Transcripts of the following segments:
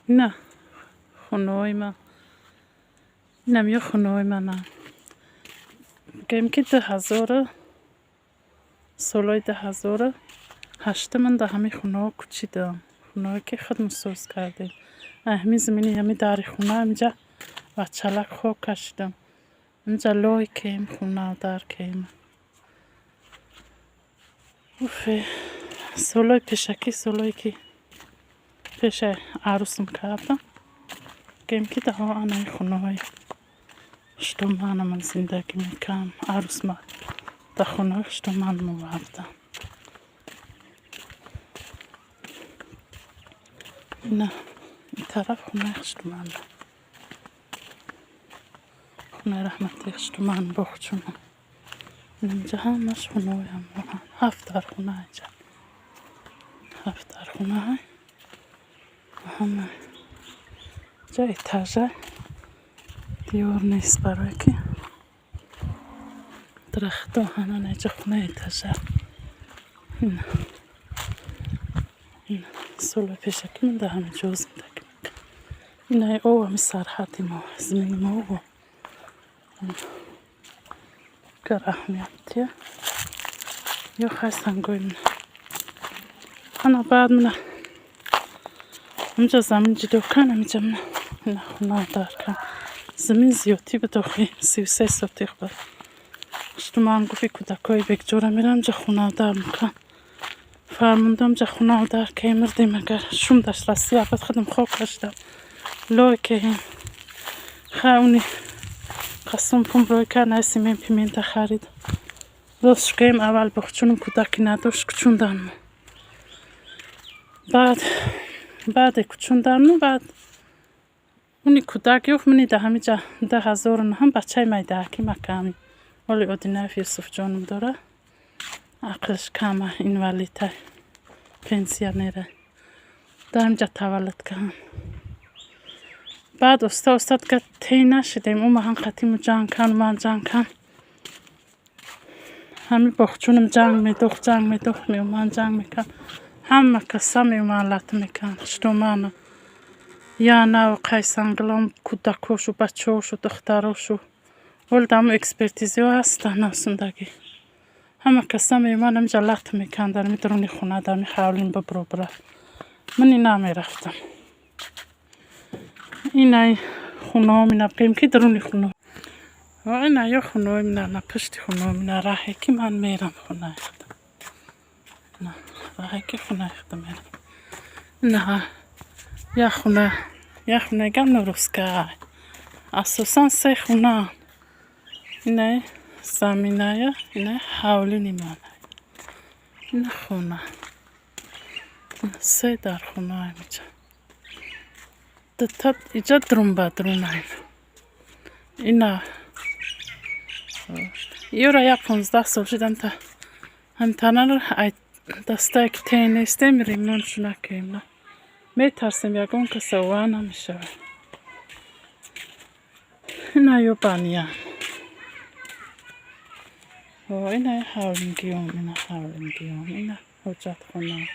نه خونه من اینم یه خونه منم گیم که 10,000 سالای 2008 من در همین خونه ها کچیدم خونه که خودم سوز کردیم همین زمینی همین داری خونه همینجا و چلک خوب کشیدم اینجا لای کهیم خونه در کهیم اوفه سالای پیشکی سالایی که پیش عروسم کردم گیم که ده آنهای خونه های شتومان من زندگی میکنم عروس ما در خونه های شتومان موردم نه این طرف خونه شتومان خونه رحمتی شتومان بخچونم اینجا همش خونه های هم 7 در خونه اینجا 7 در خونه های همه جا اتاجه دیور نیست برای که درخت ها هنان اینجا خونه اتاجه این سال پیشکی من در همه جوز میدگم این او همی سرحدی ما زمین ما و گر اهمیتیه یا خواستم گویم انا بعد من اینجا زمین جدو کنم اینجا من خونه دار کنم زمین زیادی به داخل 33 سوتیق بر شتومان گفتی کودکای بگجوره میرم جا خونه دار میکن فرموندم جا خونه دار که مردیم اگر شوم داشت راستی عباد خودم خواب کشتم لای که هم خونی قسم پوم روی که نایسی من پیمنت خرید راست شکیم اول بخچونم کودکی نداشت کچوندم بعد کچوندم بعد اونی کودک یوف منی ده همی جا 10,000 هم بچه میده که مکامی ولی ادینه یوسف جانم داره عقلش کمه این ولی تا پنسیونره ده همجا تولد کنم بعد استاد که تی نشدیم اون من قطیم جنگ کن من جنگ کن همی بخچونم جنگ میدوخ من جنگ میکن همه کسا میومالت میکن شتومانه یا نه قیسنگلام کودکوشو بچهوشو دختروشو ول دام اکسپرتیزی هست ناسندگی همه کسا میومانم جلت میکن در میدرونی خونه در میخوالیم ببرو برا من اینا میرفتم اینای خونه ها می نبقیم که درونی خونه اینای یا خونه ها می نه پشتی خونه ها می نه راهی که من میرم خونه اخدم نه راهی که خونه اخدم میرم نه یا خونه گم نروز که اساسا 3 خونه اینای زمینه اینای حولی نیمانه این خونه 3 در خونه های میجا تا اینجا درون بدرون اینا یورا یا 15 سال شدن تا هم تنها دسته که تینسته میریم نونشو نکیم نه میترسیم یکون که سواه نمیشه اینا یو بانیه اینا حولنگیوم اینا حجت خونه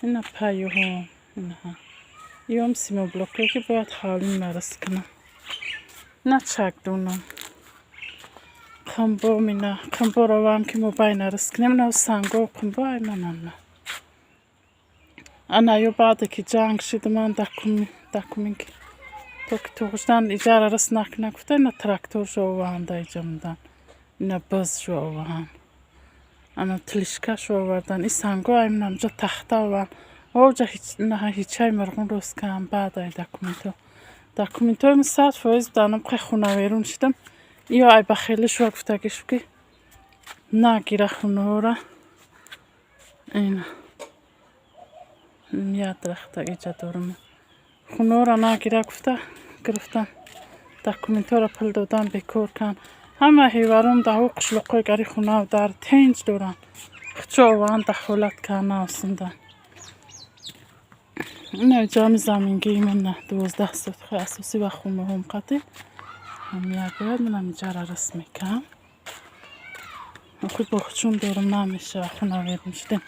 اینا پایو ها اینا یوم سیمو بلوکه که باید حالیم مرس کنم نه چک دونم کمبو مینا کمبو رو هم که موبای نرس کنم نه سنگو کمبو ای من انا یو بعد که جنگ شد من دکومین که تو که توشتن اجاره رس نکنه گفته نه تراکتور شو وان دای جمدن نه بز شو وان انا تلیشکا شو وردن ای سنگو ای منم جا تخته وان اوجا هیچای مرغون روز کنم بعد ای دکومنتو هم 100% دانم که خونه ویرون شدم یا ای بخیلی شو گفته گشو که نگیره خونه را اینا یاد درخته ایجا دارم خونه را نگیره گفته گرفتم دکومنتو را پل دادم بکور کن همه هیوارم ده حقوق شلقای گری خونه در تینج دارن خچو وان دخولت کنه آسندن اینه جام زمینگی من نه 12 سطح اساسی و خونه هم قطعی هم یک باید منم جره رسمی کم خود بخچون دارم نمیشه خونه ویرم شدیم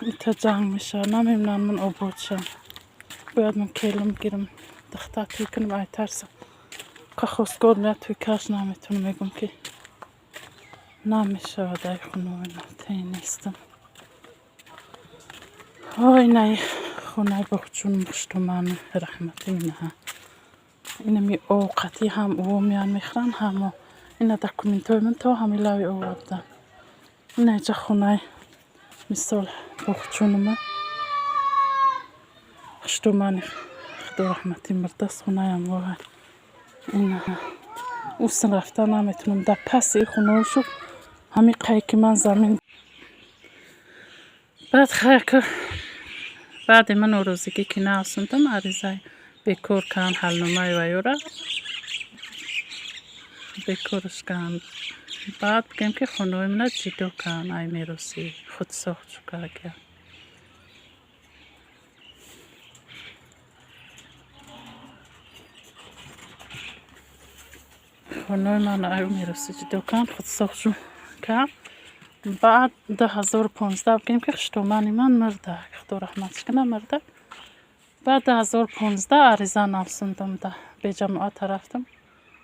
ایتا جنگ میشه نمیمونم من عبود شم باید من کلم گیرم دختر توی کنم ای ترسم که خواستگار میاد توی کش نمیتونم میگم که نمیشه ای خونه تایی نیستم آی نه خونه بخچون مشتو من رحمتی منه اینه می اوقتی هم او میان میخرن هم اینه دکومنتوی من تو همی لاوی او بودن اینه اینجا خونه مثال بخچون خشتو من خدا رحمتی مردست خونه هم واقعا اینه اوستن رفتن نمیتونم در پس ای خونه شو همی قیقی من زمین بعد خیلی بعد من روزگی که ناسوندم عریضه بکور کن حل نمای ویورا بکورش کن بعد بگیم که خونوی من جیدو کن ای میروسی خود ساخت شو که اگر خونوی من ای میروسی جیدو کن خود ساخت شو که بعد 2015 بگیم که خشتومانی من مرده خدا رحمتش کنه مرده بعد 2015 عریضه ناسوندم ده به جماعت رفتم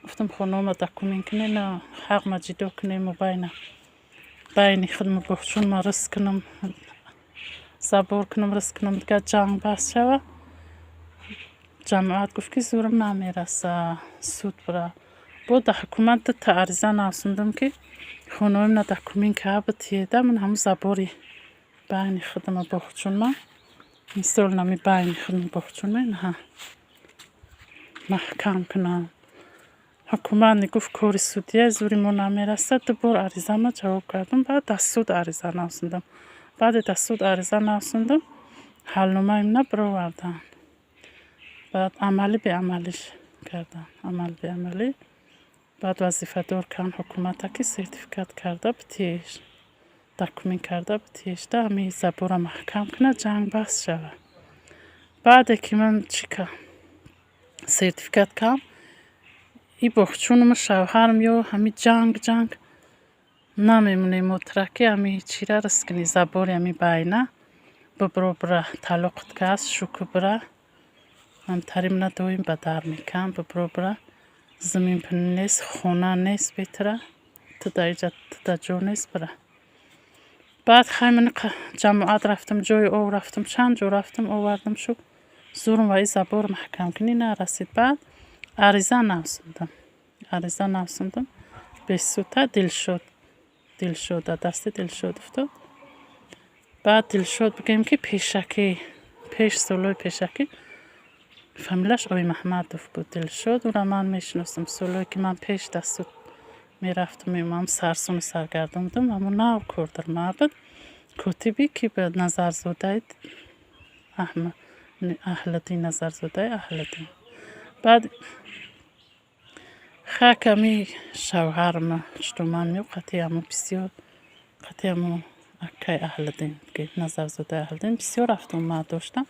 گفتم خانوم دکومین کنه نه حق ما جیدو کنیم و بین خودم بخشون ما رس کنم زبور کنم رس کنم دیگه جنگ بس شوه جماعت گفت که زورم نمیرسه سود برا بود ده حکومت تا عریضه ناسوندم که خانوم دکومین که بتیده من همون زبوری بین خودم بخشون ما مثل نمی بین خودم بخشون من محکم کنم حکومت گفت کاری سودیه زوری ما نمیرسه دوباره عریضه ما جواب کردم بعد دست سود عریضه ناسوندم بعد دست سود عریضه ناسوندم حل نمایم نبروردن بعد عملی به عملیش کردن عمل به عملی بعد وظیفه دار کن حکومت که سرتیفیکات کرده بتیش دکومین کرده بتیش ده همی زبور محکم کنه جنگ بس شوه بعد که من چی که سرتیفیکات کم ای بخچونم شوهرم یا همی جنگ نمیمونه مترکی همی چیره رسکنی زباری همی بینه ببرو بره تعلقت که هست شکو بره هم تریم ندویم به در میکن ببرو بره زمین پن نیست خونه نیست بیتره تا جو نیست بره بعد خیلی جماعت رفتم جای او رفتم چند جو رفتم آوردم شو زورم و ای زبور محکم کنی نرسید بعد عریضه نوسندم به سوتا دل شد دست دل شد افتاد بعد دل شد بگیم که پیش سولوی پیشکی فامیلش آقای محمد بود دل شد و را من میشنستم سولوی که من پیش دست میرفتم میمام سرسون سرگردم بودم اما نو کردر معبد کتیبی که به نظر زوده اهلدی نظر زوده اهلدی بعد خاکمی شوهرم شتومان میو قطعیمو بسیار قطعیمو اکی اهلدین که نظر زوده اهلدین بسیار رفتم ما داشتم